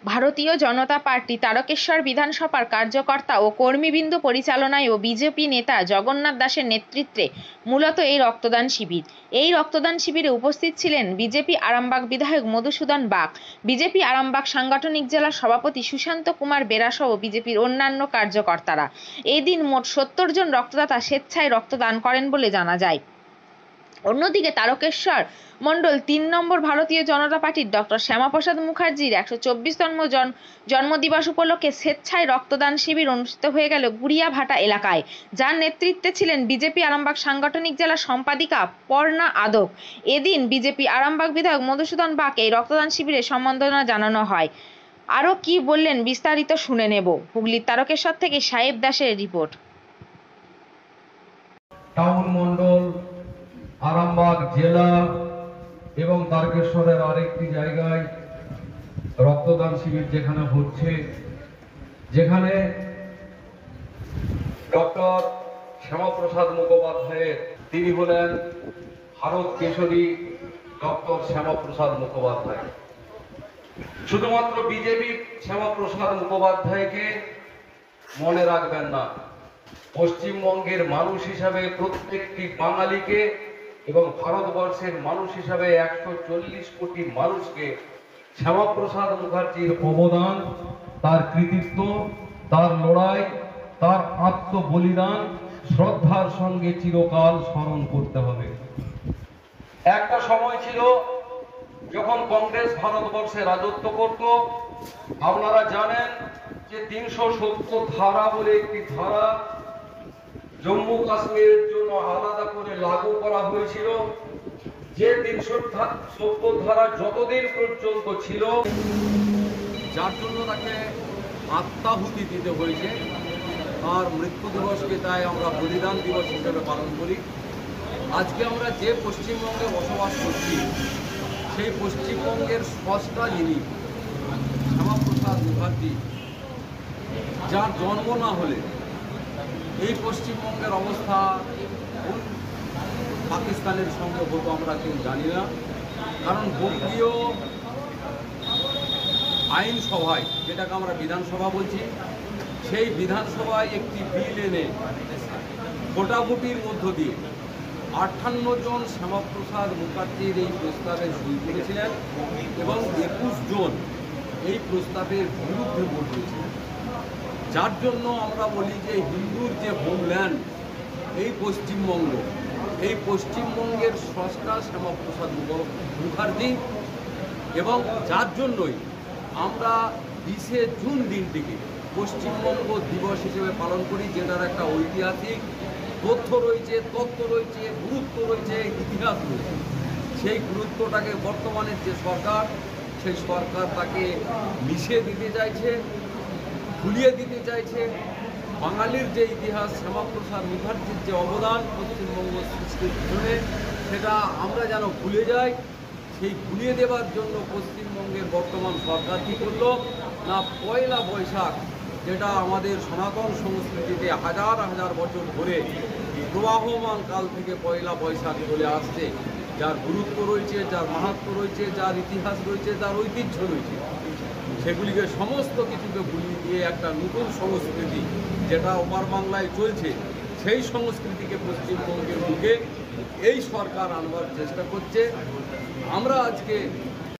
ভারতীয় জনতা পার্টি তারকেশ্বর বিধানসভার কার্যকর্তা ও কর্মীবৃন্দ পরিচালনায় ও বিজেপি নেতা জগন্নাথ দাসের নেতৃত্বে মূলত এই রক্তদান শিবির। এই রক্তদান শিবিরে উপস্থিত ছিলেন বিজেপি আরামবাগ বিধায়ক মধুসূদন বাগ, বিজেপি আরামবাগ সাংগঠনিক জেলা সভাপতি সুশান্ত কুমার বেরা সহ বিজেপির অন্যান্য কার্যকর্তারা। এই দিন মোট ৭০ জন রক্তদাতা স্বেচ্ছায় রক্তদান করেন বলে জানা যায়। অন্যদিকে তারকেশ্বর মণ্ডল ৩ নম্বর ভারতীয় জনতা পার্টির ডক্টর শ্যামাপ্রসাদ মুখার্জির ১২৪তম জন্মদিবস উপলক্ষে স্বেচ্ছায় রক্তদান শিবির অনুষ্ঠিত হয়ে গেল গুড়িয়াভাটা এলাকায়, যার নেতৃত্বে ছিলেন বিজেপি আরামবাগ সাংগঠনিক জেলা সম্পাদিকা পর্ণা আদক। এদিন বিজেপি আরামবাগ বিধায়ক মধুসূদন বাগ এই রক্তদান শিবিরে সম্বর্ধনা জানানো হয়। আরও কি বললেন বিস্তারিত শুনে নেব। হুগলির তারকেশ্বর থেকে সাহেব দাসের রিপোর্ট। টাউন মন্ডল, আরামবাগ জেলা এবং তারকেশ্বরের আরেকটি জায়গায় রক্তদান শিবির যেখানে হচ্ছে, যেখানে ডক্টর শ্যামাপ্রসাদ মুখোপাধ্যায়ের, তিনি হলেন ভারত কেশরী ডক্টর শ্যামাপ্রসাদ মুখোপাধ্যায়। শুধুমাত্র বিজেপির শ্যামাপ্রসাদ মুখোপাধ্যায়কে মনে রাখবেন না, পশ্চিমবঙ্গের মানুষ হিসাবে প্রত্যেকটি বাঙালিকে এবং ভারতবর্ষের মানুষ হিসাবে ১৪০ কোটি মানুষকে শ্যামাপ্রসাদ মুখার্জির অবদান, তার কৃতিত্ব, তার লড়াই, তার আত্মবলিদান শ্রদ্ধার সঙ্গে চিরকাল স্মরণ করতে হবে। একটা সময় ছিল যখন কংগ্রেস ভারতবর্ষে রাজত্ব করত, আপনারা জানেন যে ৩৭০ ধারা বলে একটি ধারা জম্মু কাশ্মীরের জন্য আলাদা করে লাগু করা হয়েছিল, যে ৩৭০ ধারা যতদিন পর্যন্ত ছিল, যার জন্য তাকে আত্মাহুতি দিতে হয়েছে, তার মৃত্যু দিবসকে তাই আমরা বলিদান দিবস হিসেবে পালন করি। আজকে আমরা যে পশ্চিমবঙ্গে বসবাস করছি, সেই পশ্চিমবঙ্গের স্রষ্টা যিনি শ্যামাপ্রসাদ মুখার্জি, যার জন্ম না হলে এই পশ্চিমবঙ্গের অবস্থা কোন পাকিস্তানের সঙ্গে হতো আমরা কেউ জানি না। কারণ বঙ্গীয় আইনসভায়, যেটাকে আমরা বিধানসভা বলছি, সেই বিধানসভায় একটি বিল এনে ভোটাভুটির মধ্য দিয়ে ৫৮ জন শ্যামাপ্রসাদ মুখার্জির এই প্রস্তাবে সই করেছিলেন এবং ২১ জন এই প্রস্তাবের বিরুদ্ধে ভোট দিয়েছিলেন। যার জন্য আমরা বলি যে হিন্দুর যে হোমল্যান্ড এই পশ্চিমবঙ্গ, এই পশ্চিমবঙ্গের স্রষ্টা শ্যামাপ্রসাদ মুখার্জি, এবং যার জন্যই আমরা ২০শে জুন দিনটিকে পশ্চিমবঙ্গ দিবস হিসেবে পালন করি, যেটার একটা ঐতিহাসিক তথ্য রয়েছে, গুরুত্ব রয়েছে, ইতিহাস রয়েছে। সেই গুরুত্বটাকে বর্তমানের যে সরকার, সেই সরকার তাকে মিশিয়ে দিতে চাইছে, ভুলিয়ে দিতে চাইছে। বাঙালির যে ইতিহাস, শ্যামাপ্রসাদ মুখার্জির যে অবদান পশ্চিমবঙ্গ সৃষ্টির পিছনে, সেটা আমরা যেন ভুলে যাই। সেই ভুলিয়ে দেওয়ার জন্য পশ্চিমবঙ্গের বর্তমান সরকার কী করল না, পয়লা বৈশাখ, যেটা আমাদের সনাতন সংস্কৃতিতে হাজার হাজার বছর ধরে প্রবাহমান কাল থেকে পয়লা বৈশাখ চলে আসছে, যার গুরুত্ব রয়েছে, যার মাহাত্ম্য রয়েছে, যার ইতিহাস রয়েছে, যার ঐতিহ্য রয়েছে, সেগুলিকে সমস্ত কিছুকে ভুলিয়ে দিয়ে একটা নতুন সংস্কৃতি, যেটা ওপার বাংলায় চলছে, সেই সংস্কৃতিকে পশ্চিমবঙ্গের বুকে এই সরকার আনবার চেষ্টা করছে। আমরা আজকে